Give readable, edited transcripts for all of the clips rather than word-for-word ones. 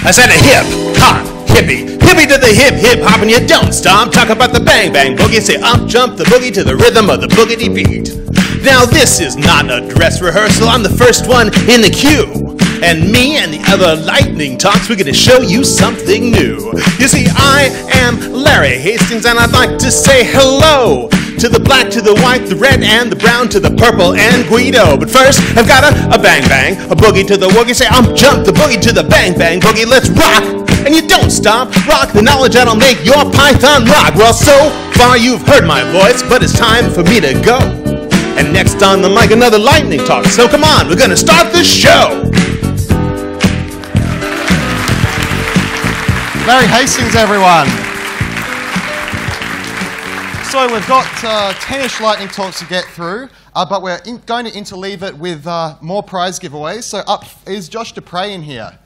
I said a hip hop hippie, hippie to the hip hip hop, and you don't stop. Talk about the bang bang boogie, say up jump the boogie to the rhythm of the boogity beat. Now this is not a dress rehearsal, I'm the first one in the queue. And me and the other lightning talks, we're gonna show you something new. You see, I am Larry Hastings, and I'd like to say hello to the black, to the white, the red, and the brown, to the purple, and Guido. But first, I've got a bang bang, a boogie to the woogie, say I'm jump the boogie to the bang bang boogie, let's rock! And you don't stop, rock the knowledge that'll make your Python rock. Well, so far you've heard my voice, but it's time for me to go. And next on the mic, another lightning talk. So come on, we're gonna start the show. Larry Hastings, everyone. So we've got 10-ish lightning talks to get through, but we're going to interleave it with more prize giveaways. So up is Josh Dupre in here.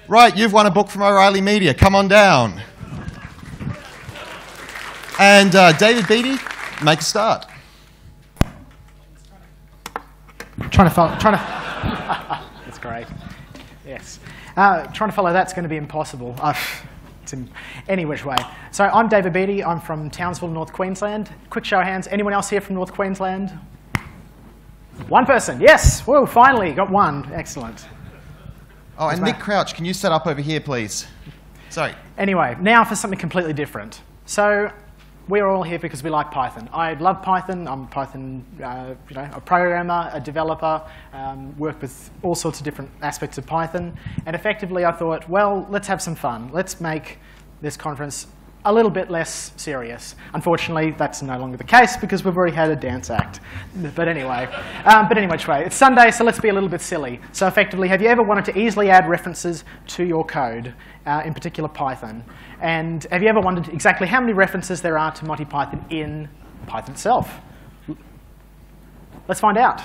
Right, you've won a book from O'Reilly Media. Come on down. And David Beattie, make a start. That's great. Yes. Trying to follow that's going to be impossible. In any which way. So I'm David Beattie. I'm from Townsville, North Queensland. Quick show of hands. Anyone else here from North Queensland? One person. Yes. Whoa, finally. Got one. Excellent. Oh, and Nick Crouch, can you set up over here, please? Sorry. Anyway, now for something completely different. So we're all here because we like Python. I love Python. I'm a Python, a programmer, a developer, work with all sorts of different aspects of Python. And effectively, I thought, well, let's have some fun. Let's make this conference a little bit less serious. Unfortunately, that's no longer the case because we've already had a dance act. But anyway, it's Sunday, so let's be a little bit silly. So effectively, have you ever wanted to easily add references to your code, in particular Python? And have you ever wondered exactly how many references there are to Monty Python in Python itself? Let's find out.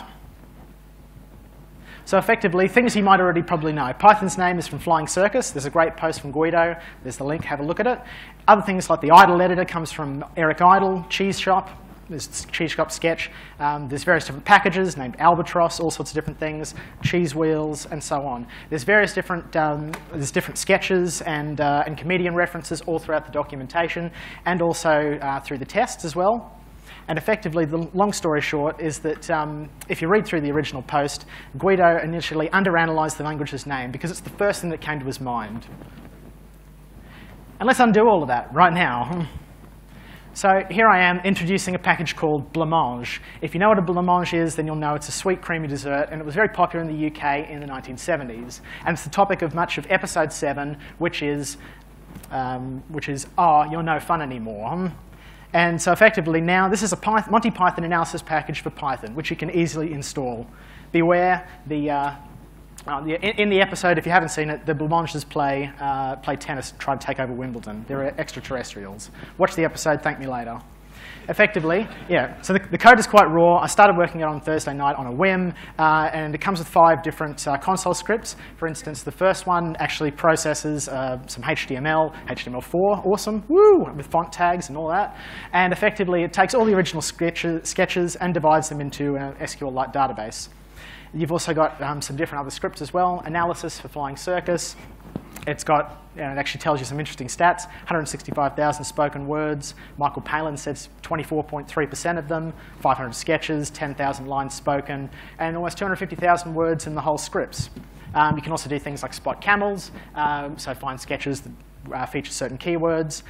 So effectively, things you might already probably know. Python's name is from Flying Circus. There's a great post from Guido. There's the link. Have a look at it. Other things like the Idle editor comes from Eric Idle, Cheese Shop. There's Cheese Shop Sketch. There's various different packages named Albatross, all sorts of different things, Cheese Wheels, and so on. There's various different, different sketches and comedian references all throughout the documentation, and also through the tests as well. And effectively, the long story short is that if you read through the original post, Guido initially underanalyzed the language's name because it's the first thing that came to his mind. And let's undo all of that right now. So here I am introducing a package called blancmange. If you know what a blancmange is, then you'll know it's a sweet, creamy dessert, and it was very popular in the UK in the 1970s. And it's the topic of much of episode 7, which is oh, you're no fun anymore. And so effectively now, this is a Monty Python analysis package for Python, which you can easily install. Beware, in the episode, if you haven't seen it, the blancmanges play tennis, try to take over Wimbledon. They're extraterrestrials. Watch the episode, thank me later. Effectively, yeah, so the code is quite raw. I started working it on Thursday night on a whim, and it comes with 5 different console scripts. For instance, the first one actually processes some HTML, HTML4, awesome, woo, with font tags and all that. And effectively, it takes all the original sketches and divides them into an SQL-like database. You've also got some different other scripts as well. Analysis for Flying Circus. It's got, it actually tells you some interesting stats. 165,000 spoken words. Michael Palin says 24.3% of them. 500 sketches, 10,000 lines spoken, and almost 250,000 words in the whole scripts. You can also do things like spot camels, so find sketches that feature certain keywords.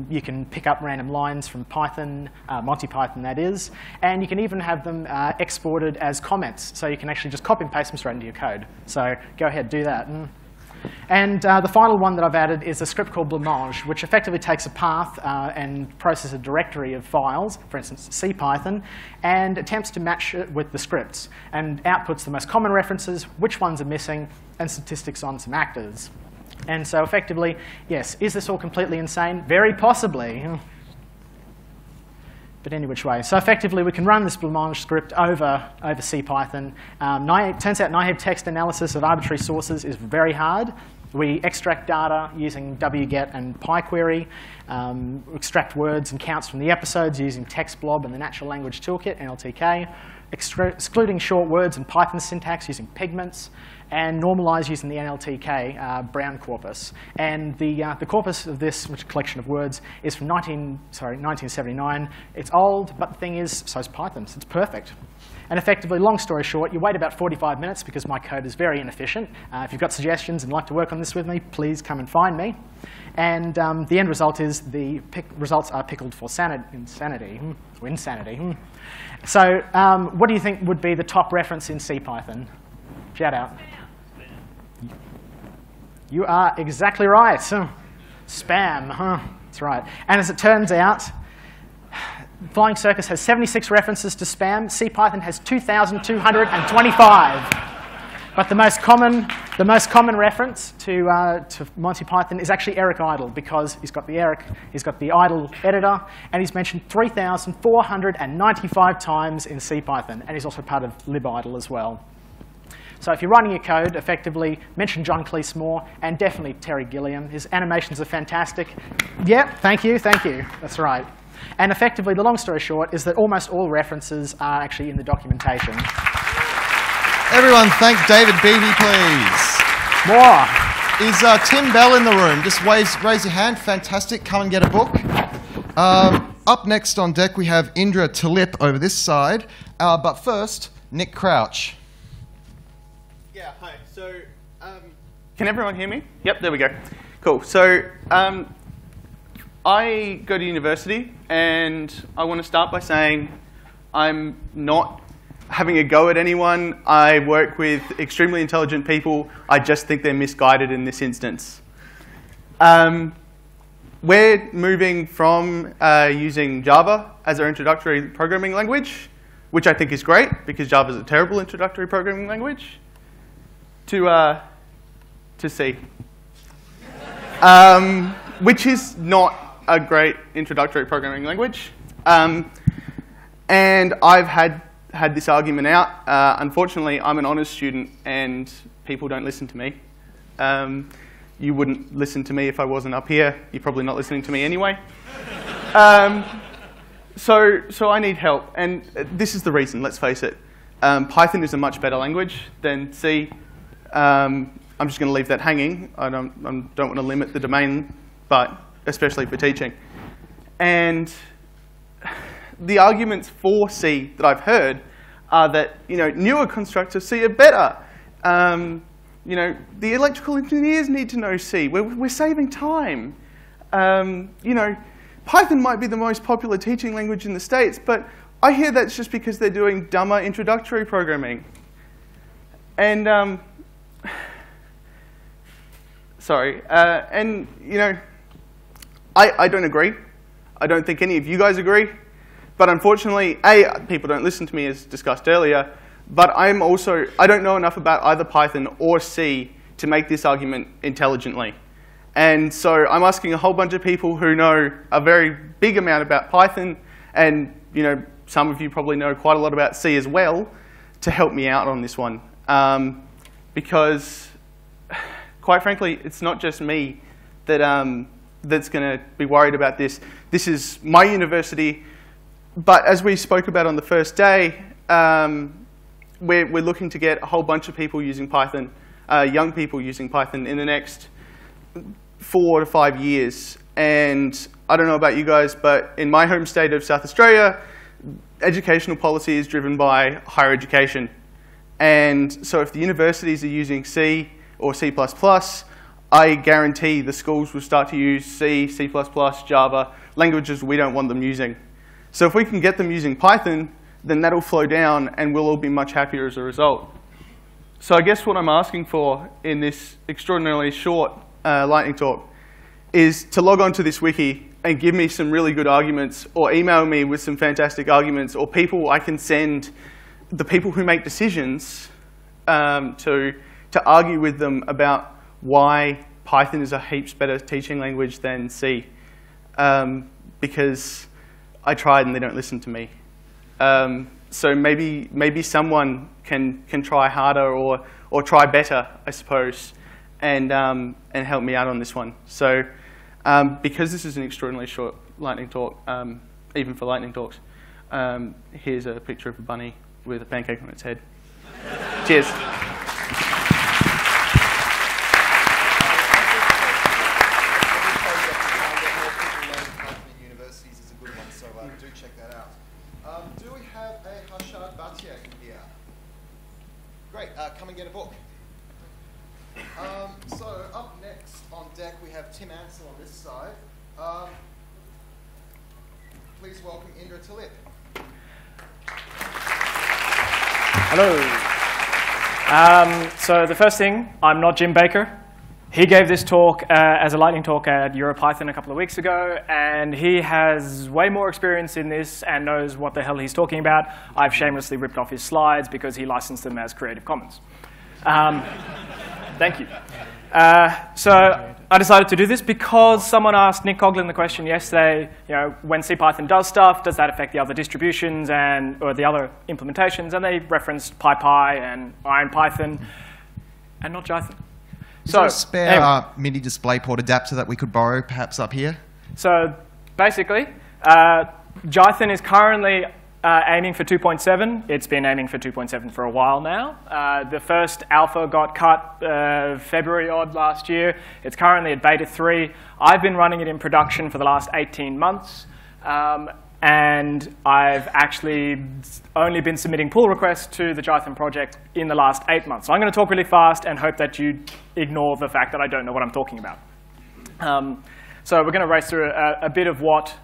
You can pick up random lines from Python, Monty Python that is, and you can even have them exported as comments, so you can actually just copy and paste them straight into your code. So go ahead, do that. And the final one that I've added is a script called blancmange, which effectively takes a path and processes a directory of files, for instance, CPython, and attempts to match it with the scripts, and outputs the most common references, which ones are missing, and statistics on some actors. And so effectively, yes, is this all completely insane? Very possibly. But any which way. So effectively, we can run this blancmange script over CPython. Turns out naive text analysis of arbitrary sources is very hard. We extract data using wget and pyquery. extract words and counts from the episodes using text blob and the natural language toolkit, NLTK, excluding short words and Python syntax using pigments, and normalize using the NLTK Brown corpus. And the corpus of this, which collection of words, is from 1979. It's old, but the thing is, so is Python, so it's perfect. And effectively, long story short, you wait about 45 minutes because my code is very inefficient. If you've got suggestions and like to work on this with me, please come and find me. And the end result is the results are pickled for insanity. So what do you think would be the top reference in CPython? Shout out. You are exactly right. Spam, that's right. And as it turns out, Flying Circus has 76 references to spam. CPython has 2,225. But the most common reference to Monty Python is actually Eric Idle, because he's got the Idle editor, and he's mentioned 3,495 times in CPython, and he's also part of libidle as well. So if you're writing your code, effectively mention John Cleese more, and definitely Terry Gilliam. His animations are fantastic. Yeah, thank you. That's right. And effectively, the long story short is that almost all references are actually in the documentation. Everyone thank David Beattie, please. More. Is Tim Bell in the room? Just raise your hand. Fantastic. Come and get a book. Up next on deck, we have Indra Talip over this side. But first, Nick Crouch. Yeah, hi. So, can everyone hear me? Yep, there we go. Cool. So, I go to university, and I want to start by saying I'm not having a go at anyone. I work with extremely intelligent people. I just think they're misguided in this instance. We're moving from using Java as our introductory programming language, which I think is great, because Java is a terrible introductory programming language, to C, which is not a great introductory programming language. And I've had this argument out. Unfortunately, I'm an honours student, and people don't listen to me. You wouldn't listen to me if I wasn't up here. You're probably not listening to me anyway. So I need help, and this is the reason, let's face it. Python is a much better language than C. I'm just going to leave that hanging. I don't want to limit the domain, but especially for teaching. And the arguments for C that I've heard are that newer constructs of C are better. The electrical engineers need to know C. We're saving time. Python might be the most popular teaching language in the States, but I hear that's just because they're doing dumber introductory programming. And sorry. I don't agree. I don't think any of you guys agree. But unfortunately, people don't listen to me, as discussed earlier. But I don't know enough about either Python or C to make this argument intelligently. And so I'm asking a whole bunch of people who know a very big amount about Python, and some of you probably know quite a lot about C as well, to help me out on this one. Because, quite frankly, it's not just me that's going to be worried about this. This is my university. But as we spoke about on the first day, we're looking to get a whole bunch of people using Python, young people using Python in the next 4 to 5 years. And I don't know about you guys, but in my home state of South Australia, educational policy is driven by higher education. And so if the universities are using C or C++, I guarantee the schools will start to use C, C++, Java, languages we don't want them using. So if we can get them using Python, then that'll flow down, and we'll all be much happier as a result. So I guess what I'm asking for in this extraordinarily short lightning talk is to log on to this wiki and give me some really good arguments, or email me with some fantastic arguments, or people I can send, the people who make decisions, to argue with them about why Python is a heaps better teaching language than C. Because I tried and they don't listen to me. So maybe someone can try harder or try better, I suppose, and help me out on this one. So Because this is an extraordinarily short lightning talk, even for lightning talks, here's a picture of a bunny with a pancake on its head. Cheers. Universities is a good one, so do check that out. Do we have a Hashad Bhatia in here? Great, come and get a book. So up next on deck we have Tim Ansel on this side. Please welcome Indra Talib. Hello. So the first thing, I'm not Jim Baker. He gave this talk as a lightning talk at EuroPython a couple of weeks ago, and he has way more experience in this and knows what the hell he's talking about. I've shamelessly ripped off his slides because he licensed them as Creative Commons. Thank you. So I decided to do this because someone asked Nick Coughlin the question yesterday, when CPython does stuff, does that affect the other distributions or the other implementations? And they referenced PyPy and IronPython and not Jython. Is there a spare MIDI DisplayPort adapter that we could borrow, perhaps up here? So basically, Jython is currently aiming for 2.7. It's been aiming for 2.7 for a while now. The first alpha got cut February odd last year. It's currently at beta 3. I've been running it in production for the last 18 months. And I've actually only been submitting pull requests to the Jython project in the last 8 months. So I'm going to talk really fast and hope that you ignore the fact that I don't know what I'm talking about. So we're going to race through a bit of what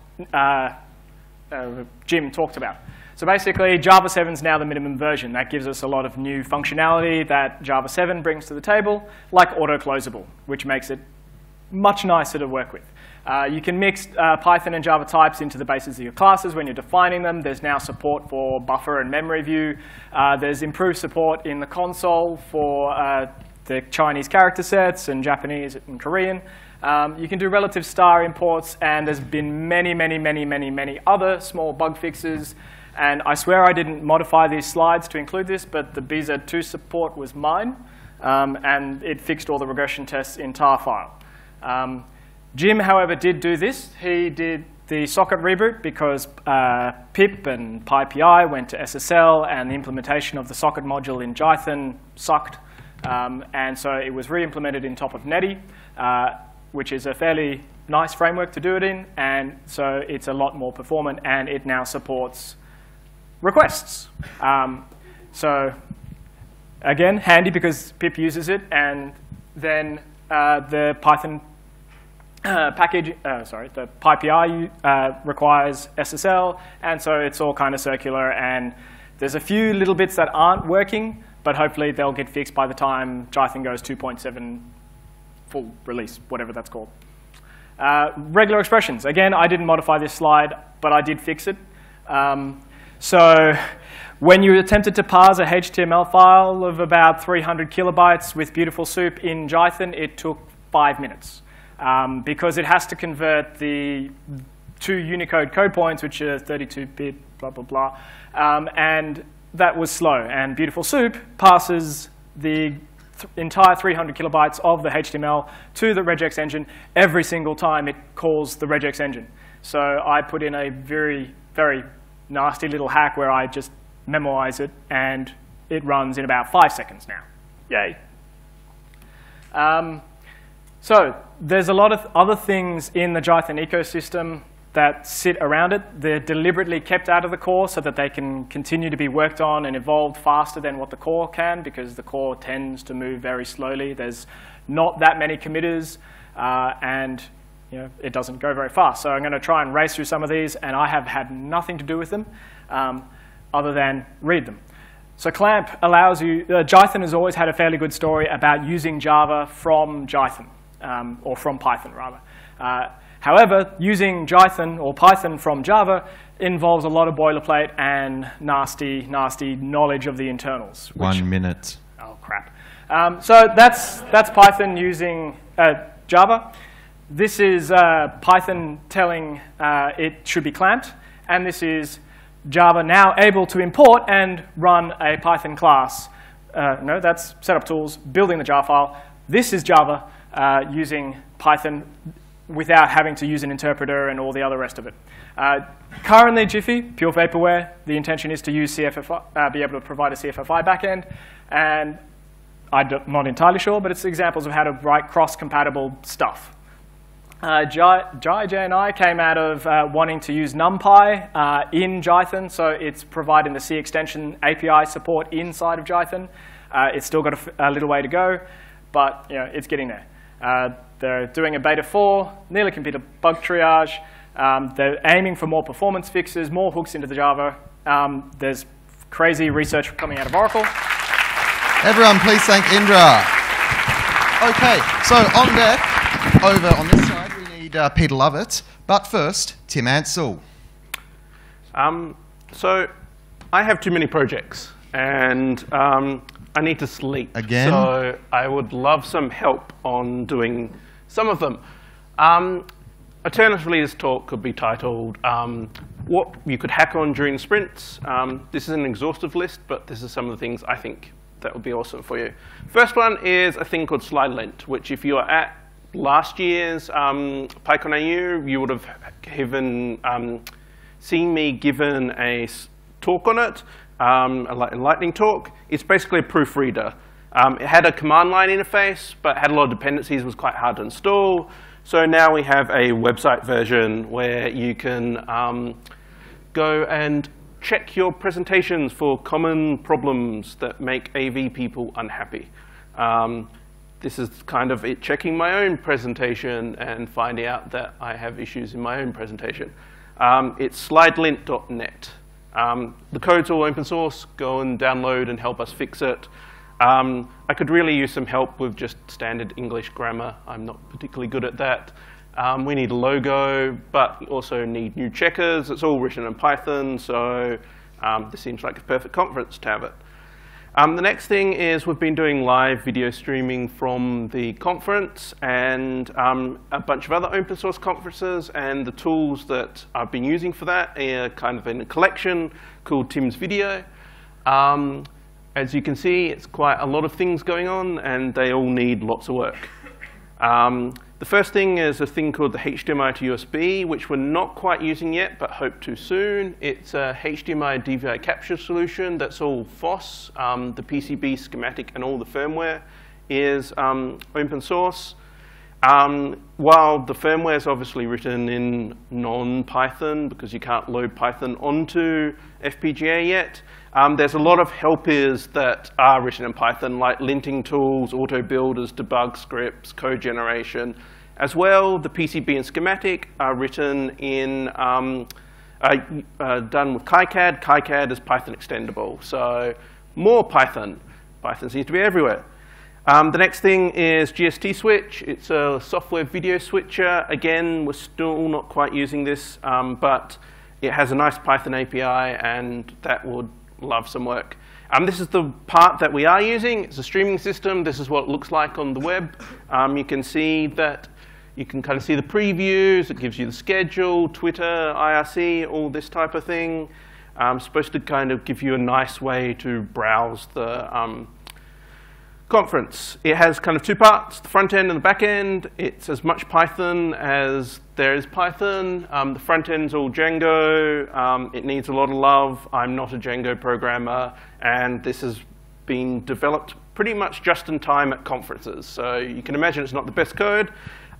Jim talked about. So basically, Java 7 is now the minimum version. That gives us a lot of new functionality that Java 7 brings to the table, like auto-closable, which makes it much nicer to work with. You can mix Python and Java types into the bases of your classes when you're defining them. There's now support for buffer and memory view. There's improved support in the console for the Chinese character sets and Japanese and Korean. You can do relative star imports, and there's been many, many, many, many, many other small bug fixes. And I swear I didn't modify these slides to include this, but the BZ2 support was mine, and it fixed all the regression tests in tar file. Jim, however, did do this. He did the socket reboot because pip and PyPI went to SSL, and the implementation of the socket module in Jython sucked. And so it was re-implemented in top of Netty, which is a fairly nice framework to do it in. And so it's a lot more performant, and it now supports requests. So again, handy because pip uses it, and then the Python package, the PyPI requires SSL, and so it's all kind of circular, and there's a few little bits that aren't working, but hopefully they'll get fixed by the time Jython goes 2.7 full release, whatever that's called. Regular expressions. Again, I didn't modify this slide, but I did fix it. So when you attempted to parse a HTML file of about 300 kilobytes with beautiful soup in Jython, it took 5 minutes. Because it has to convert the 2 Unicode code points, which are 32-bit, blah, blah, blah. And that was slow. And Beautiful Soup passes the entire 300 kilobytes of the HTML to the regex engine every single time it calls the regex engine. So I put in a very, very nasty little hack where I just memorize it, and it runs in about 5 seconds now. Yay. So there's a lot of other things in the Jython ecosystem that sit around it. They're deliberately kept out of the core so that they can continue to be worked on and evolved faster than what the core can, because the core tends to move very slowly. There's not that many committers, and it doesn't go very fast. So I'm going to try and race through some of these, and I have had nothing to do with them other than read them. So clamp allows you, Jython has always had a fairly good story about using Java from Jython. Or from Python, rather. However, using Jython or Python from Java involves a lot of boilerplate and nasty, nasty knowledge of the internals. 1 minute. Oh, crap. So that's Python using Java. This is Python telling it should be clamped. And this is Java now able to import and run a Python class. No, that's setup tools, building the jar file. This is Java using Python without having to use an interpreter and all the other rest of it. Currently, Jiffy, pure vaporware, the intention is to use CFFI, be able to provide a CFFI backend, and I'm not entirely sure, but it's examples of how to write cross-compatible stuff. J and I came out of wanting to use NumPy in Jython, so it's providing the C extension API support inside of Jython. It's still got a little way to go, but it's getting there. They're doing a beta 4, nearly completed bug triage. They're aiming for more performance fixes, more hooks into the Java. There's crazy research coming out of Oracle. Everyone, please thank Indra. OK, so on deck, over on this side, we need Peter Lovett. But first, Tim Ansel. So I have too many projects, and I need to sleep. Again? So I would love some help on doing some of them. Alternatively, this talk could be titled, What You Could Hack On During Sprints. This is an exhaustive list, but this is some of the things I think that would be awesome for you. First one is a thing called slide lint, which if you are at last year's PyCon-au, you would have seen me given a talk on it, a lightning talk. It's basically a proofreader. It had a command line interface, but had a lot of dependencies, was quite hard to install. So now we have a website version where you can go and check your presentations for common problems that make AV people unhappy. This is kind of it checking my own presentation and finding out that I have issues in my own presentation. It's slidelint.net. The code's all open source. Go and download and help us fix it. I could really use some help with just standard English grammar. I'm not particularly good at that. We need a logo, but also need new checkers. It's all written in Python, so this seems like a perfect conference to have it. The next thing is we've been doing live video streaming from the conference and a bunch of other open source conferences, and the tools that I've been using for that are kind of in a collection called Tim's Video. As you can see, it's quite a lot of things going on, and they all need lots of work. The first thing is a thing called the HDMI to USB, which we're not quite using yet, but hope to soon. It's a HDMI DVI capture solution that's all FOSS. The PCB schematic and all the firmware is open source. While the firmware is obviously written in non-Python, because you can't load Python onto FPGA yet, there's a lot of helpers that are written in Python, like linting tools, auto builders, debug scripts, code generation. As well, the PCB and schematic are written in, done with KiCad. KiCad is Python extendable. So more Python. Python seems to be everywhere. The next thing is GST switch. It's a software video switcher. Again, we're still not quite using this, but it has a nice Python API, and that would love some work. This is the part that we are using. It's a streaming system. This is what it looks like on the web. You can see that you can kind of see the previews. It gives you the schedule, Twitter, IRC, all this type of thing. It's supposed to kind of give you a nice way to browse the conference. It has kind of two parts, the front end and the back end. It's as much Python as there is Python. The front end's all Django. It needs a lot of love. I'm not a Django programmer, and this has been developed pretty much just in time at conferences. So you can imagine it's not the best code,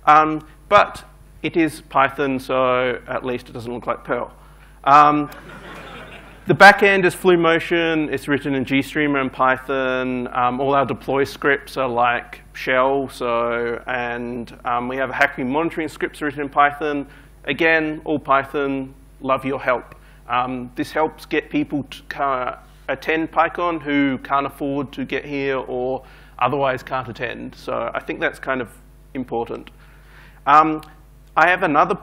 but it is Python, so at least it doesn't look like Perl. The back end is FluMotion. It's written in GStreamer and Python. All our deploy scripts are like shell. And we have a hacking monitoring scripts written in Python. Again, all Python. Love your help. This helps get people to attend PyCon who can't afford to get here or otherwise can't attend. So I think that's kind of important. I have another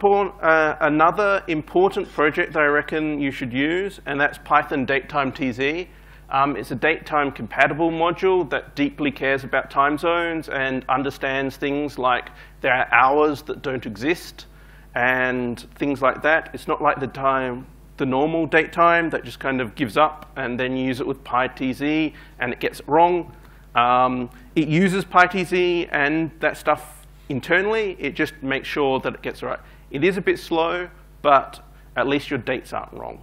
important project that I reckon you should use, and that's Python datetime TZ. It's a datetime compatible module that deeply cares about time zones and understands things like there are hours that don't exist and things like that. It's not like the normal datetime that just kind of gives up and then you use it with PyTZ and it gets it wrong. It uses PyTZ and that stuff internally. It just makes sure that it gets right. It is a bit slow, but at least your dates aren't wrong.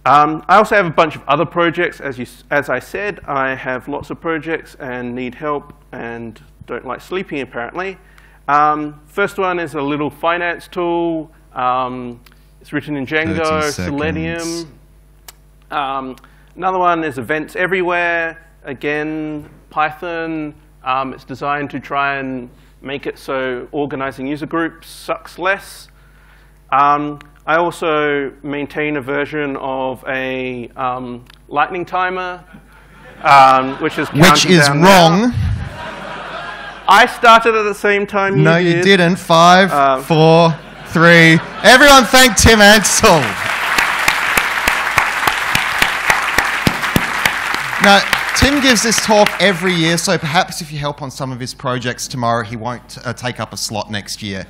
I also have a bunch of other projects. As I said, I have lots of projects and need help and don't like sleeping, apparently. First one is a little finance tool. It's written in Django, Selenium. Another one is events everywhere. Again, Python. It's designed to try and make it so organizing user groups sucks less. I also maintain a version of a lightning timer, which is wrong. I started at the same time you did. No, you didn't. 5, 4, 3. Everyone thank Tim Ansel. Now, Tim gives this talk every year, so perhaps if you help on some of his projects tomorrow, he won't take up a slot next year.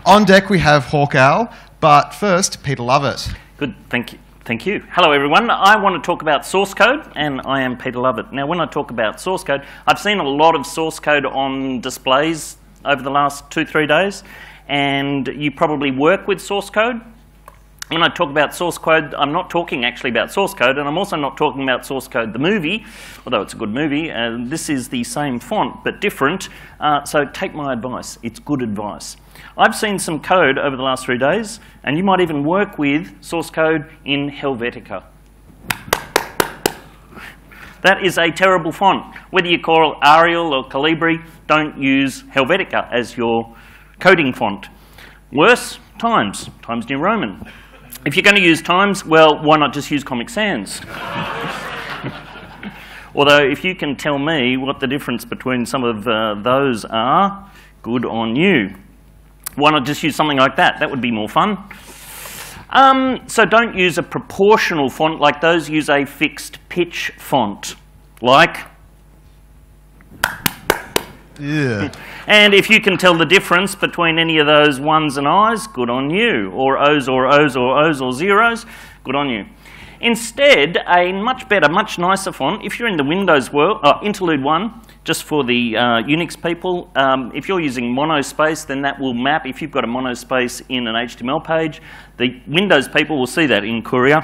On deck, we have Hawk Owl, but first, Peter Lovett. Good, thank you. Thank you. Hello, everyone. I want to talk about source code, and I am Peter Lovett. Now, when I talk about source code, I've seen a lot of source code on displays over the last 2-3 days, and you probably work with source code. When I talk about source code, I'm not talking actually about source code, and I'm also not talking about source code the movie, although it's a good movie. This is the same font, but different, so take my advice. It's good advice. I've seen some code over the last 3 days, and you might even work with source code in Helvetica. That is a terrible font. Whether you call it Arial or Calibri, don't use Helvetica as your coding font. Worse, Times New Roman. If you're going to use Times, well, why not just use Comic Sans? Although, if you can tell me what the difference between some of those are, good on you. Why not just use something like that? That would be more fun. So don't use a proportional font like those. Use a fixed pitch font, like... Yeah. And if you can tell the difference between any of those ones and I's, good on you. Or O's or O's or O's or zeros, good on you. Instead, a much better, much nicer font, if you're in the Windows world, Interlude 1, just for the Unix people, if you're using monospace, then that will map. If you've got a monospace in an HTML page, the Windows people will see that in Courier.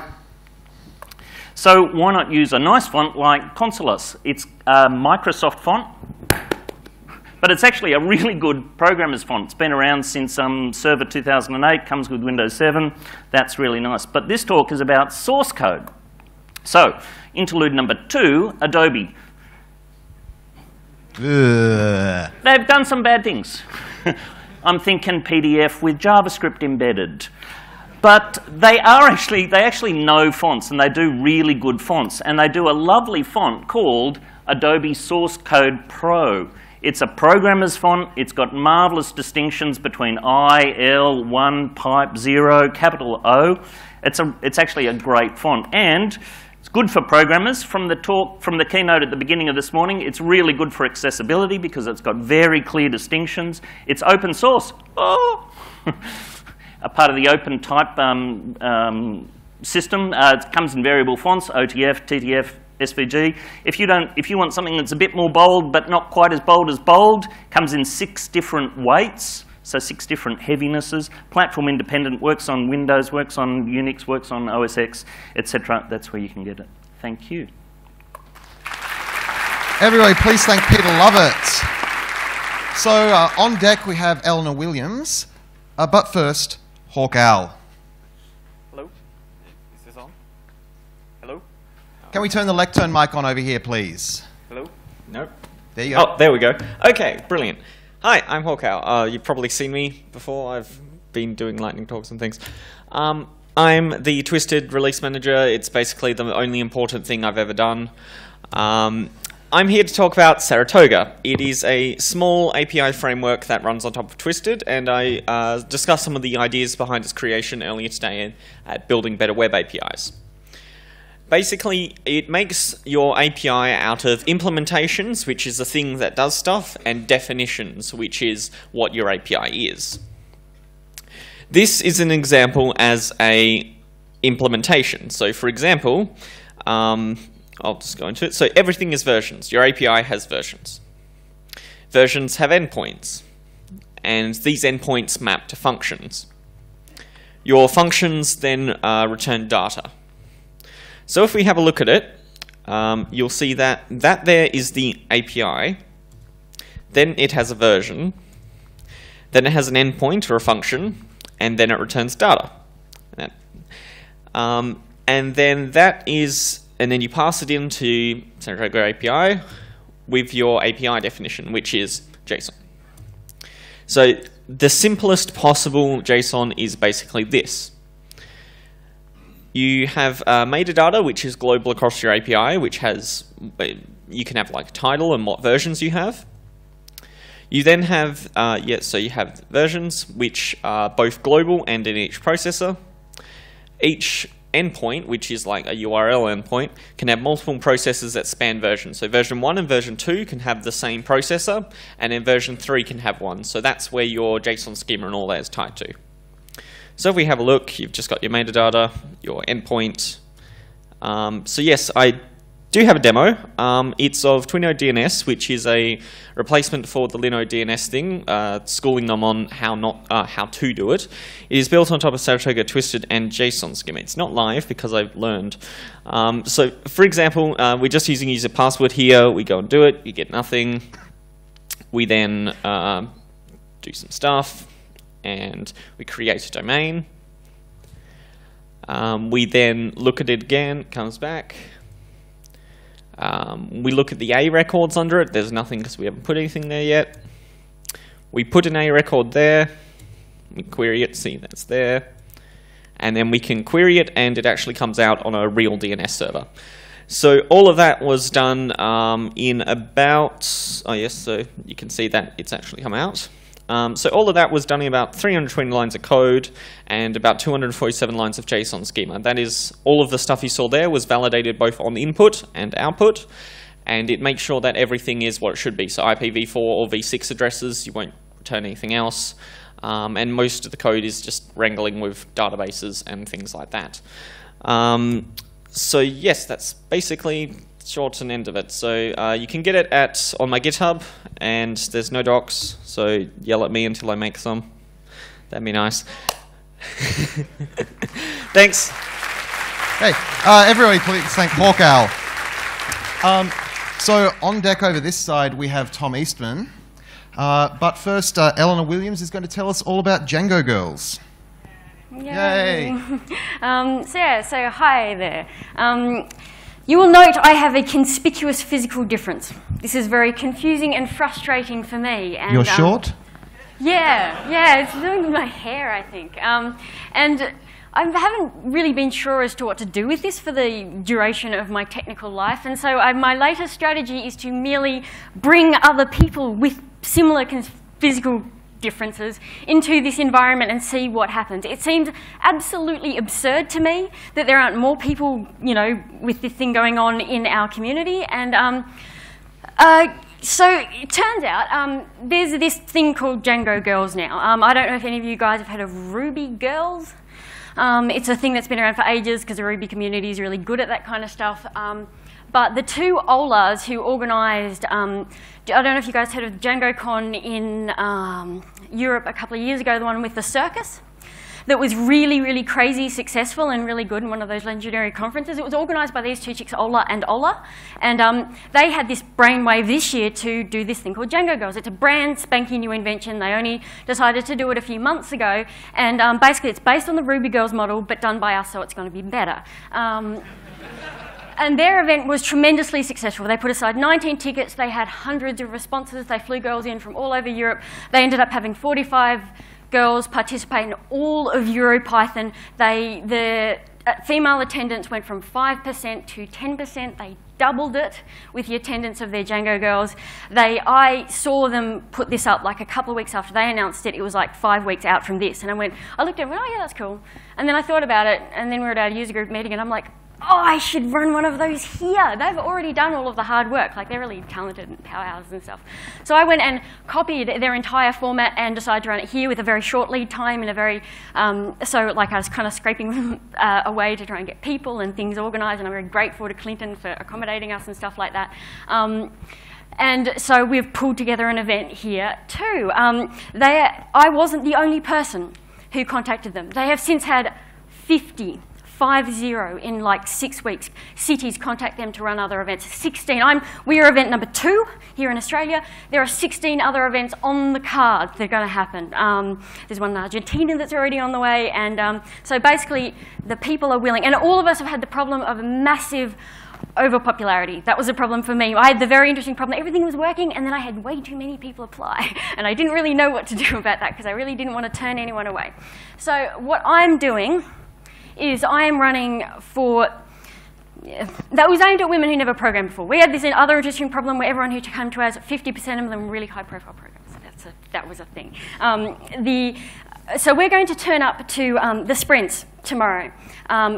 So why not use a nice font like Consolas? It's a Microsoft font, but it's actually a really good programmer's font. It's been around since Server 2008, comes with Windows 7. That's really nice. But this talk is about source code. So, interlude number 2, Adobe. They've done some bad things. I'm thinking PDF with JavaScript embedded. But they actually know fonts, and they do really good fonts. And they do a lovely font called Adobe Source Code Pro. It's a programmer's font. It's got marvelous distinctions between I, L, 1, pipe, 0, capital O. It's actually a great font. And it's good for programmers. From the keynote at the beginning of this morning, it's really good for accessibility because it's got very clear distinctions. It's open source. Oh! A part of the open type system. It comes in variable fonts, OTF, TTF, SVG. If you want something that's a bit more bold but not quite as bold, comes in 6 different weights, so 6 different heavinesses. Platform independent, works on Windows, works on Unix, works on OS X, etc. That's where you can get it. Thank you. Everybody, please thank Peter Lovett. So on deck we have Eleanor Williams, but first, Hawk Owl. Hello? Is this on? Hello? Can we turn the lectern mic on over here, please? Hello? Nope. There you go. Oh, there we go. Okay, brilliant. Hi, I'm Hawk Owl. You've probably seen me before. I've been doing lightning talks and things. I'm the Twisted release manager. It's basically the only important thing I've ever done. I'm here to talk about Saratoga. It is a small API framework that runs on top of Twisted, and I discussed some of the ideas behind its creation earlier today at Building Better Web APIs. Basically, it makes your API out of implementations, which is a thing that does stuff, and definitions, which is what your API is. This is an example as a implementation. So for example, I'll just go into it. So everything is versions. Your API has versions. versions have endpoints, and these endpoints map to functions. Your functions then return data. So if we have a look at it, you'll see that there is the API, then it has a version, then it has an endpoint or a function, and then it returns data. And then then you pass it into Saratoga API with your API definition, which is JSON. So the simplest possible JSON is basically this. You have metadata, which is global across your API, which has, you can have like title and what versions you have. You then have, so you have versions which are both global and in each processor. Each endpoint, which is like a URL endpoint, can have multiple processors that span versions. So version 1 and version 2 can have the same processor, and then version 3 can have one. So that's where your JSON schema and all that is tied to. So if we have a look, you've just got your metadata, your endpoint. So yes, I do have a demo. It's of Twino DNS, which is a replacement for the Lino DNS thing, schooling them on how to do it. It is built on top of Saratoga Twisted and JSON schema. It's not live because I've learned. So for example, we're just using user password here. We go and do it. You get nothing. We then do some stuff, and we create a domain. We then look at it again. It comes back. We look at the A records under it. There's nothing because we haven't put anything there yet. We put an A record there. We query it, see that's there. And then we can query it, and it actually comes out on a real DNS server. So all of that was done in about, so you can see that it's actually come out. So all of that was done in about 320 lines of code and about 247 lines of JSON schema. That is, all of the stuff you saw there was validated both on input and output, and it makes sure that everything is what it should be. So IPv4 or v6 addresses, you won't return anything else, and most of the code is just wrangling with databases and things like that. So yes, that's basically short and end of it. So you can get it on my GitHub, and there's no docs, so yell at me until I make some. That'd be nice. Thanks. Hey, everybody please thank Hawk Owl. So on deck over this side we have Tom Eastman, but first Eleanor Williams is going to tell us all about Django Girls. Yay! So hi there. You will note I have a conspicuous physical difference. This is very confusing and frustrating for me. And, you're short? Yeah, it's doing with my hair, I think. And I haven't really been sure as to what to do with this for the duration of my technical life, and so my latest strategy is to merely bring other people with similar physical differences into this environment and see what happens. It seems absolutely absurd to me that there aren't more people, with this thing going on in our community. And so it turns out there's this thing called Django Girls now. I don't know if any of you guys have heard of Ruby Girls. It's a thing that's been around for ages because the Ruby community is really good at that kind of stuff. But the two Olas who organised, I don't know if you guys heard of DjangoCon in Europe a couple of years ago, the one with the circus, that was really, really crazy successful and really good in one of those legendary conferences. It was organised by these two chicks, Ola and Ola, and they had this brainwave this year to do this thing called Django Girls. It's a brand spanking new invention. They only decided to do it a few months ago, and basically it's based on the Ruby Girls model, but done by us, so it's going to be better. And their event was tremendously successful. They put aside 19 tickets. They had hundreds of responses. They flew girls in from all over Europe. They ended up having 45 girls participate in all of EuroPython. The female attendance went from 5% to 10%. They doubled it with the attendance of their Django Girls. I saw them put this up like a couple of weeks after they announced it. It was like 5 weeks out from this. And I looked at it and went, oh yeah, that's cool. And then I thought about it, and then we were at our user group meeting, and I'm like, oh, I should run one of those here. They've already done all of the hard work. Like, they're really talented and powerhouses and stuff. So I went and copied their entire format and decided to run it here with a very short lead time and a very, so like I was kind of scraping away to try and get people and things organised, and I'm very grateful to Clinton for accommodating us and stuff like that. And so we've pulled together an event here too. I wasn't the only person who contacted them. They have since had 50 in like 6 weeks. Cities contact them to run other events. 16. We are event number 2 here in Australia. There are 16 other events on the card that are going to happen. There's one in Argentina that's already on the way. And so basically, the people are willing. And all of us have had the problem of a massive overpopularity. That was a problem for me. I had the very interesting problem. Everything was working, and then I had way too many people apply. And I didn't really know what to do about that because I really didn't want to turn anyone away. So what I'm doing is I am running for, that was aimed at women who never programmed before. We had this other interesting problem where everyone who came to us, 50% of them were really high-profile programs. That was a thing. So we're going to turn up to the sprints tomorrow.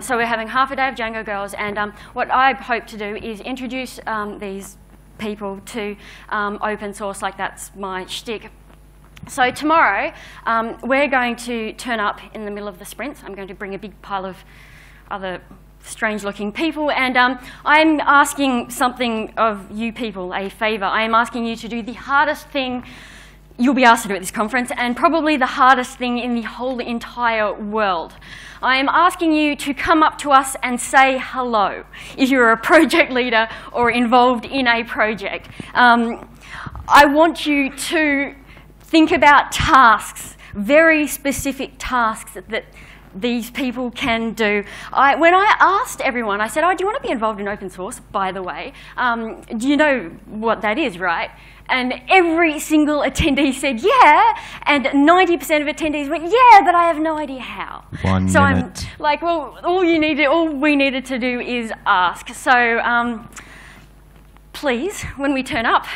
So we're having half a day of Django Girls, and what I hope to do is introduce these people to open source, like that's my shtick. So tomorrow, we're going to turn up in the middle of the sprints. I'm going to bring a big pile of other strange-looking people, and I'm asking something of you people, a favour. I am asking you to do the hardest thing you'll be asked to do at this conference, and probably the hardest thing in the whole entire world. I am asking you to come up to us and say hello if you're a project leader or involved in a project. I want you to think about tasks, very specific tasks that these people can do. When I asked everyone, I said, oh, do you want to be involved in open source, by the way? Do you know what that is, right? And every single attendee said, yeah, and 90% of attendees went, yeah, but I have no idea how. 1 minute. I'm like, well, all we needed to do is ask. So please, when we turn up,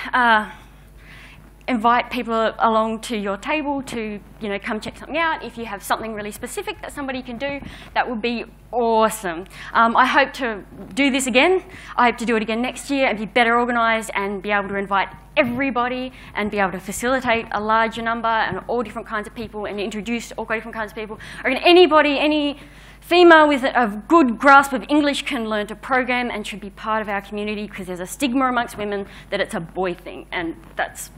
invite people along to your table to, come check something out. If you have something really specific that somebody can do, that would be awesome. I hope to do this again. I hope to do it again next year and be better organised and be able to invite everybody and be able to facilitate a larger number and all different kinds of people and introduce all different kinds of people. Anybody, any female with a good grasp of English can learn to program and should be part of our community, because there's a stigma amongst women that it's a boy thing, and that's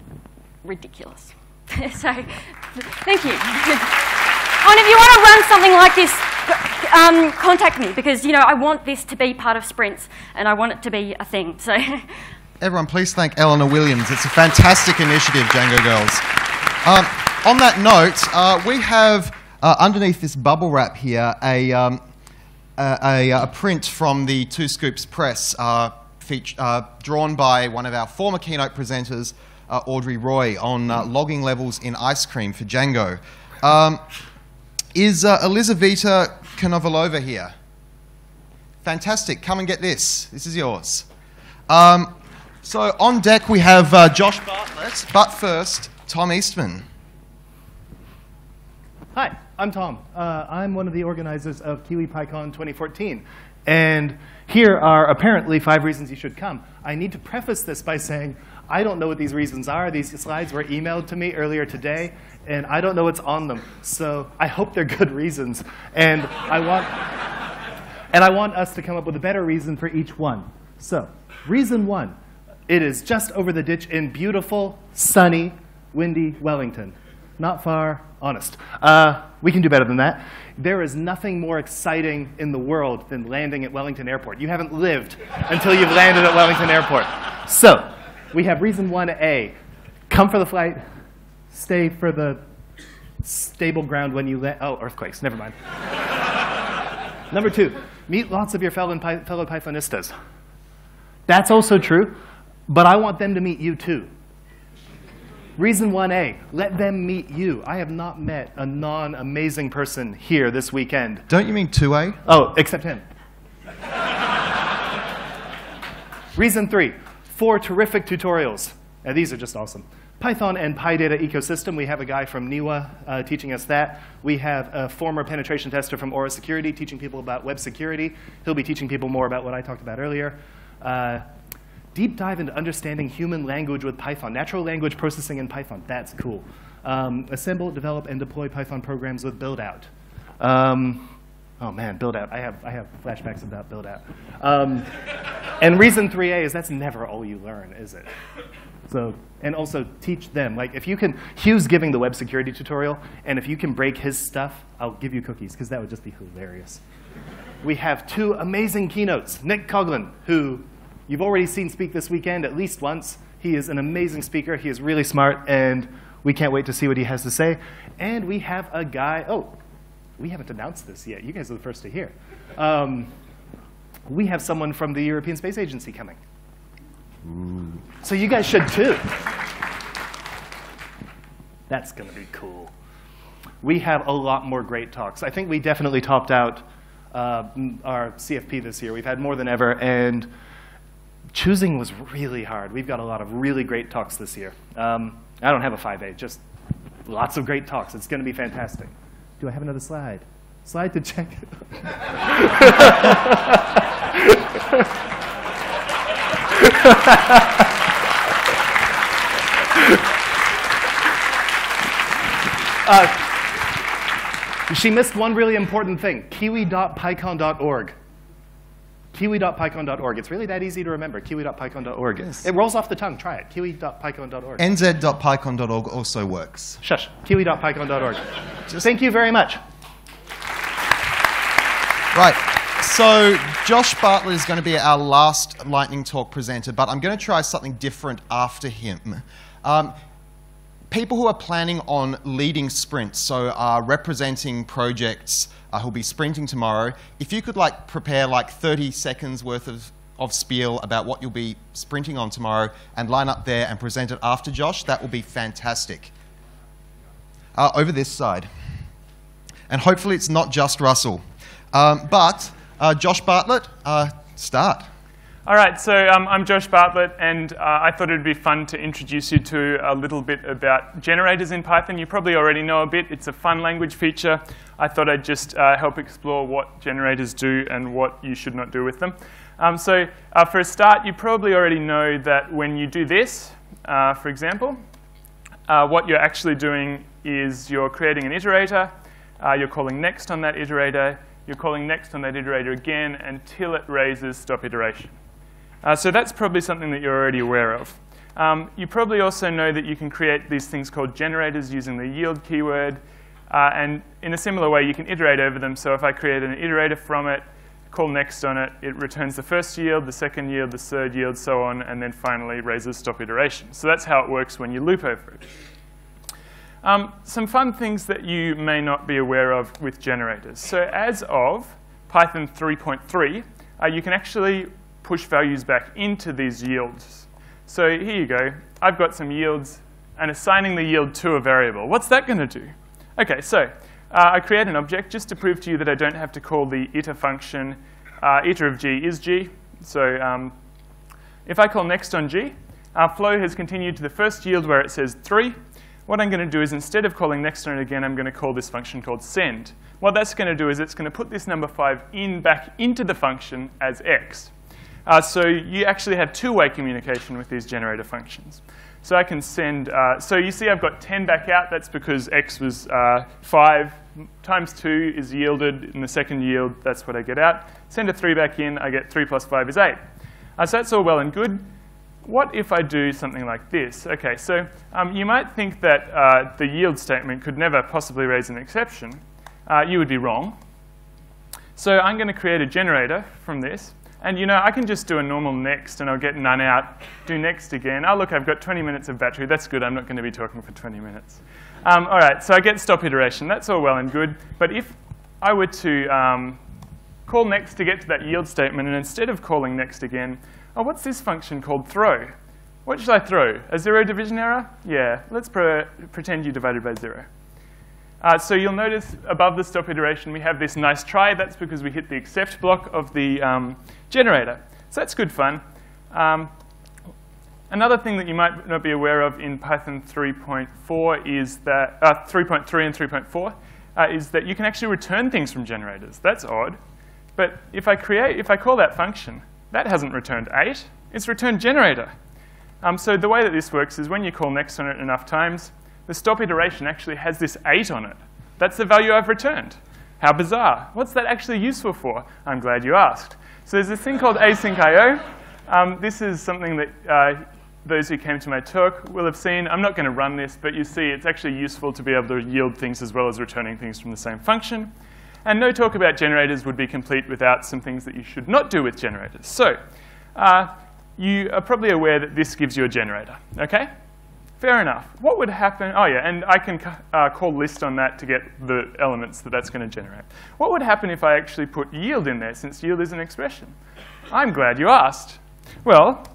ridiculous. So, thank you. And if you want to run something like this, contact me, because I want this to be part of sprints and I want it to be a thing. So, everyone, please thank Eleanor Williams. It's a fantastic initiative, Django Girls. On that note, we have underneath this bubble wrap here a print from the Two Scoops Press, drawn by one of our former keynote presenters, Audrey Roy, on logging levels in ice cream for Django. Is Elizaveta Konovalova here? Fantastic. Come and get this. This is yours. So on deck we have Josh Bartlett, but first, Tom Eastman. Hi, I'm Tom. I'm one of the organizers of Kiwi PyCon 2014. And here are apparently 5 reasons you should come. I need to preface this by saying I don't know what these reasons are. These slides were emailed to me earlier today, and I don't know what's on them. So I hope they're good reasons. And I want us to come up with a better reason for each one. So reason 1, it is just over the ditch in beautiful, sunny, windy Wellington. Not far, honest. We can do better than that. There is nothing more exciting in the world than landing at Wellington Airport. You haven't lived until you've landed at Wellington Airport. So we have reason 1A. Come for the flight. Stay for the stable ground when you land. Oh, earthquakes. Never mind. Number 2, meet lots of your fellow Pythonistas. That's also true, but I want them to meet you too. Reason 1A, let them meet you. I have not met a non-amazing person here this weekend. Don't you mean 2A? Oh, except him. Reason 3, 4 terrific tutorials. Now, these are just awesome. Python and PyData ecosystem. We have a guy from NIWA teaching us that. We have a former penetration tester from Aura Security teaching people about web security. He'll be teaching people more about what I talked about earlier. Deep dive into understanding human language with Python. Natural language processing in Python. That's cool. Assemble, develop, and deploy Python programs with build-out. Oh man, build-out. I have flashbacks about build-out. And reason 3A is that's never all you learn, is it? So, and also teach them. Like if you can, Hugh's giving the web security tutorial, and if you can break his stuff, I'll give you cookies, because that would just be hilarious. We have 2 amazing keynotes. Nick Coughlin, who you've already seen speak this weekend at least once. He is an amazing speaker. He is really smart, and we can't wait to see what he has to say. And we have a guy, oh, we haven't announced this yet. You guys are the first to hear. We have someone from the European Space Agency coming. Ooh. So you guys should too. That's going to be cool. We have a lot more great talks. I think we definitely topped out our CFP this year. We've had more than ever, and choosing was really hard. We've got a lot of really great talks this year. I don't have a 5A, just lots of great talks. It's going to be fantastic. Do I have another slide? Slide to check it. She missed one really important thing, kiwi.pycon.org. Kiwi.pycon.org. It's really that easy to remember, kiwi.pycon.org. Yes. It rolls off the tongue. Try it, kiwi.pycon.org. nz.pycon.org also works. Shush, kiwi.pycon.org. Thank you very much. Right, so Josh Bartlett is going to be our last lightning talk presenter, but I'm going to try something different after him. People who are planning on leading sprints, so representing projects who'll be sprinting tomorrow, if you could prepare 30 seconds worth of spiel about what you'll be sprinting on tomorrow and line up there and present it after Josh, that will be fantastic. Over this side. And hopefully it's not just Russell. But Josh Bartlett, start. All right, so I'm Josh Bartlett, and I thought it would be fun to introduce you to a little bit about generators in Python. You probably already know a bit. It's a fun language feature. I thought I'd just help explore what generators do and what you should not do with them. So for a start, you probably already know that when you do this, for example, what you're actually doing is you're creating an iterator. You're calling next on that iterator. You're calling next on that iterator again until it raises stop iteration. So that's probably something that you're already aware of. You probably also know that you can create these things called generators using the yield keyword. And in a similar way, you can iterate over them. So if I create an iterator from it, call next on it, it returns the first yield, the second yield, the third yield, so on, and then finally raises stop iteration. So that's how it works when you loop over it. Some fun things that you may not be aware of with generators. So as of Python 3.3, you can actually push values back into these yields. So here you go. I've got some yields and assigning the yield to a variable. What's that going to do? OK, so I create an object just to prove to you that I don't have to call the iter function. Iter of g is g. So if I call next on g, our flow has continued to the first yield where it says 3. What I'm going to do is instead of calling next on it again, I'm going to call this function called send. What that's going to do is it's going to put this number 5 back into the function as x. So you actually have two-way communication with these generator functions. So I can send, so you see I've got 10 back out. That's because x was 5 times 2 is yielded in the second yield. That's what I get out. Send a 3 back in. I get 3 plus 5 is 8. So that's all well and good. What if I do something like this? OK, so you might think that the yield statement could never possibly raise an exception. You would be wrong. So I'm going to create a generator from this. And I can just do a normal next, and I'll get none out, do next again. Oh, look, I've got 20 minutes of battery. That's good. I'm not going to be talking for 20 minutes. All right, so I get stop iteration. That's all well and good. But if I were to call next to get to that yield statement, and instead of calling next again, oh, what's this function called throw? What should I throw? A 0 division error? Yeah, let's pretend you divided by 0. So you'll notice above the stop iteration, we have this nice try. That's because we hit the accept block of the generator. So that's good fun. Another thing that you might not be aware of in Python 3.4 is that 3.3 and 3.4 is that you can actually return things from generators. That's odd. But if I call that function, that hasn't returned 8. It's returned generator. So the way that this works is when you call next on it enough times, the stop iteration actually has this 8 on it. That's the value I've returned. How bizarre. What's that actually useful for? I'm glad you asked. So there's this thing called async IO. This is something that those who came to my talk will have seen. I'm not going to run this, but you see it's actually useful to be able to yield things as well as returning things from the same function. And no talk about generators would be complete without some things that you should not do with generators. So you are probably aware that this gives you a generator, OK? Fair enough. What would happen? Oh, yeah, and I can call list on that to get the elements that that's going to generate. What would happen if I actually put yield in there, since yield is an expression? I'm glad you asked. Well,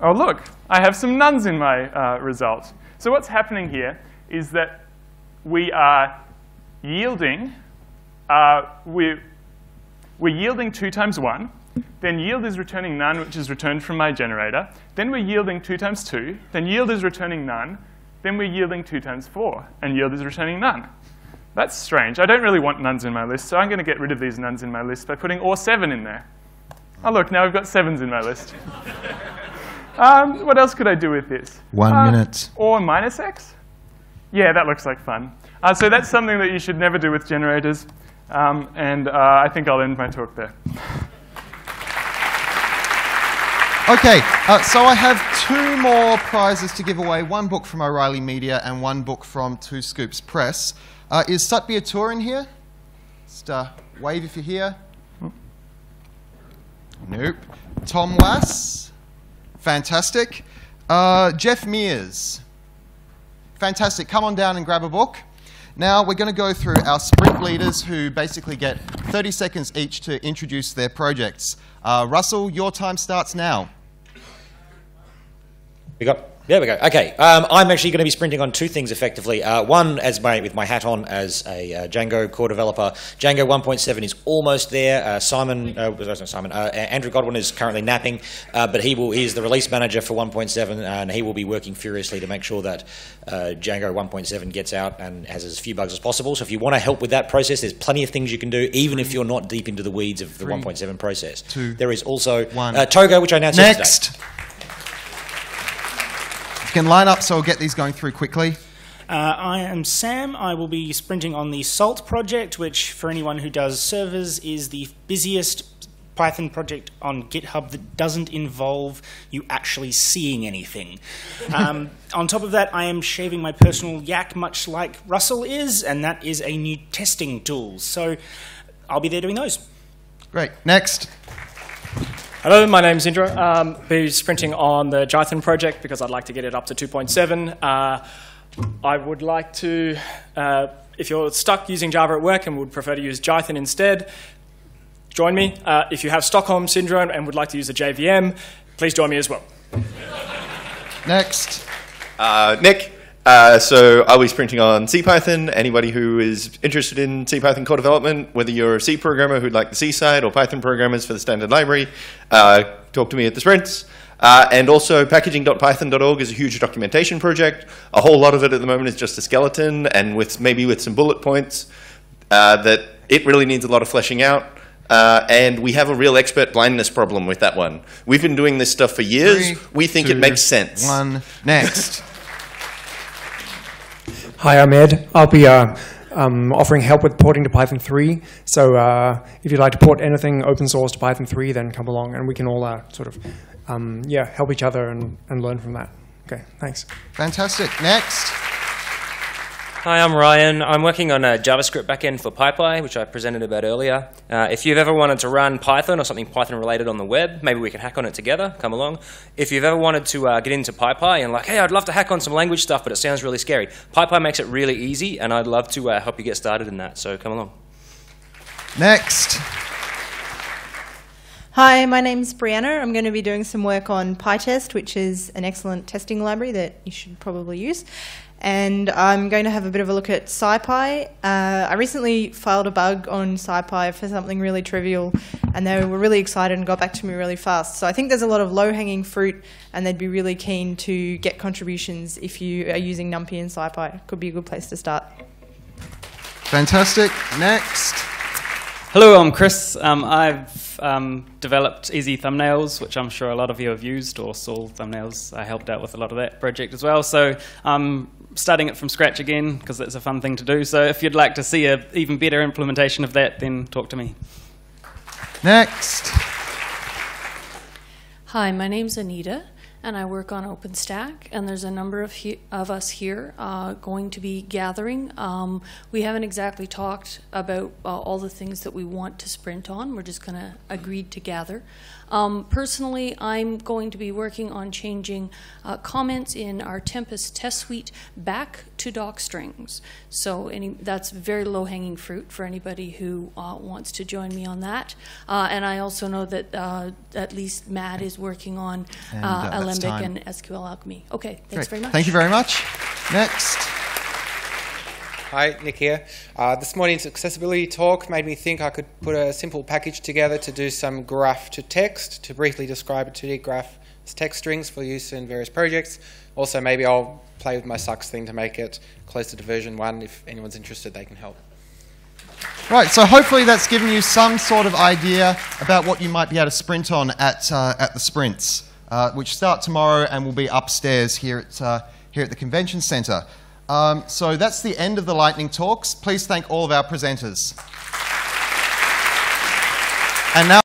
oh, look, I have some nuns in my result. So what's happening here is that we are yielding, we're yielding 2 times 1. Then yield is returning none, which is returned from my generator. Then we're yielding 2 times 2. Then yield is returning none. Then we're yielding 2 times 4. And yield is returning none. That's strange. I don't really want nuns in my list, so I'm going to get rid of these nuns in my list by putting or 7 in there. Oh, look, now we've got 7s in my list. What else could I do with this? 1 minute. Or minus x? Yeah, that looks like fun. So that's something that you should never do with generators. I think I'll end my talk there. Okay, so I have 2 more prizes to give away. 1 book from O'Reilly Media and 1 book from 2 Scoops Press. Is Satbir Tour in here? Just wave if you're here. Nope. Tom Lass. Fantastic. Jeff Mears. Fantastic. Come on down and grab a book. Now we're going to go through our sprint leaders who basically get 30 seconds each to introduce their projects. Russell, your time starts now. There we go. Okay, I'm actually going to be sprinting on 2 things effectively. One, with my hat on as a Django core developer. Django 1.7 is almost there. Andrew Godwin is currently napping, but he is the release manager for 1.7, and he will be working furiously to make sure that Django 1.7 gets out and has as few bugs as possible. So if you want to help with that process, there's plenty of things you can do, even if you're not deep into the weeds of the 1.7 process. 2, there is also 1. Togo, which I announced yesterday. Next. You can line up so we'll get these going through quickly. I am Sam. I will be sprinting on the Salt project, which for anyone who does servers is the busiest Python project on GitHub that doesn't involve you actually seeing anything. On top of that, I am shaving my personal yak, much like Russell is, and that is a new testing tool. So I'll be there doing those. Great. Next. Hello, my name's Indra. Be sprinting on the Jython project because I'd like to get it up to 2.7. I would like to, if you're stuck using Java at work and would prefer to use Jython instead, join me. If you have Stockholm Syndrome and would like to use a JVM, please join me as well. Next. Nick. So I'll be sprinting on CPython. Anybody who is interested in CPython core development, whether you're a C programmer who'd like the C side or Python programmers for the standard library, talk to me at the sprints. And also packaging.python.org is a huge documentation project. A whole lot of it at the moment is just a skeleton and maybe with some bullet points that it really needs a lot of fleshing out. And we have a real expert blindness problem with that one. We've been doing this stuff for years. 3, we think 2, it makes sense. 1. Next. Hi, I'm Ed. I'll be offering help with porting to Python 3. So if you'd like to port anything open source to Python 3, then come along and we can all help each other and learn from that. Okay, thanks. Fantastic. Next. Hi, I'm Ryan. I'm working on a JavaScript backend for PyPy, which I presented about earlier. If you've ever wanted to run Python or something Python-related on the web, maybe we can hack on it together. Come along. If you've ever wanted to get into PyPy and hey, I'd love to hack on some language stuff, but it sounds really scary, PyPy makes it really easy, and I'd love to help you get started in that, so come along. Next. Hi, my name's Brianna. I'm going to be doing some work on PyTest, which is an excellent testing library that you should probably use. And I'm going to have a bit of a look at SciPy. I recently filed a bug on SciPy for something really trivial, and they were really excited and got back to me really fast. So I think there's a lot of low-hanging fruit, and they'd be really keen to get contributions if you are using NumPy and SciPy. Could be a good place to start. Fantastic. Next. Hello, I'm Chris. I've developed Easy Thumbnails, which I'm sure a lot of you have used, or Saul Thumbnails. I helped out with a lot of that project as well. So I'm starting it from scratch again because it's a fun thing to do. So if you'd like to see an even better implementation of that, then talk to me. Next. Hi, my name's Anita, and I work on OpenStack, and there's a number of us here going to be gathering. We haven't exactly talked about all the things that we want to sprint on. We're just going to agree to gather. Personally, I'm going to be working on changing comments in our Tempest test suite back to docstrings. So that's very low-hanging fruit for anybody who wants to join me on that. And I also know that at least Matt is working on Alembic and SQL Alchemy. Okay, thanks very much. Thank you very much. Next. Hi, Nick here. This morning's accessibility talk made me think I could put a simple package together to do some graph to text, to briefly describe a 2D graph as text strings for use in various projects. Also, maybe I'll play with my Sucks thing to make it closer to version 1. If anyone's interested, they can help. Right, so hopefully that's given you some sort of idea about what you might be able to sprint on at the sprints, which start tomorrow and will be upstairs here at the Convention Centre. So that's the end of the lightning talks. Please thank all of our presenters. And now